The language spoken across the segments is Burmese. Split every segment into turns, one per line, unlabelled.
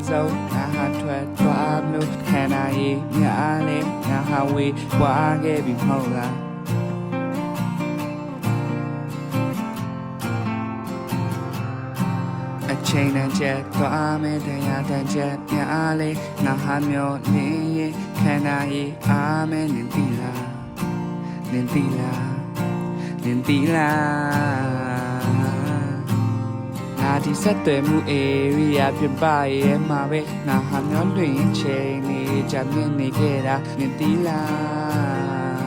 ဆုံးငါဟာထွက်သွားမလို့ခံနိုင်ရများလေငါဟာဝေးွားခဲ့ပြီမဟုတ်လားအချိန်နဲ့ချက်သွားမယ်တရားတန်ချက်များလေငါဟာမျောနေရင်ခံနိုင်ရအားမယ်နင်တီလားနင်တီလားနင်တီလားငါဒီဆက်သွယ်မှု area ပြပရဲ့မှာပဲငါဟာမျောလွင်ချိန်နေကြမြင်နေခဲ့တာနင်တီလား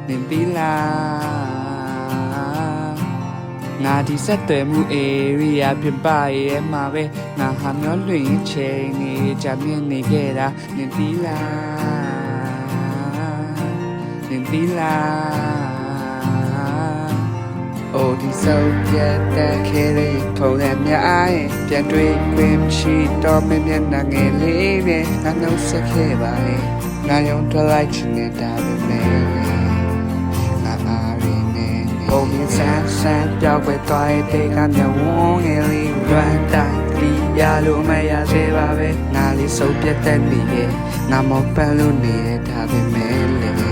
နင်တီလားငါဒီဆက်သွယ်မှု area ပြပရဲ့မှာပဲငါဟာမျောလွင်ချိန်နေကြမြင်နေခဲ့တာနင်တီလားနင်တီလားအိုဒီစောပြတ်တဲ့ခဲလေးထုံးတဲ့မြအိုင်ပြန်တွေ့ခွင့်ရှိတော့မမျက်နှာငယ်လေးနဲ့ငါနှုတ်ဆက်ခဲ့ပါလေငါယုံထွက်လိုက်ချင်နေတာပဲငါအားရနေဘုံမြဆန်းဆန်းပြောက်ွယ်သွားတဲ့ကမျက်ဝန်းငယ်လေးလွမ်းတိုင်းဒီရလို့မရသေးပါပဲငါလေးစုပ်ပြတ်တဲ့နေရဲ့ငါမောပန်းလို့နေတဲ့ဒါပဲလေ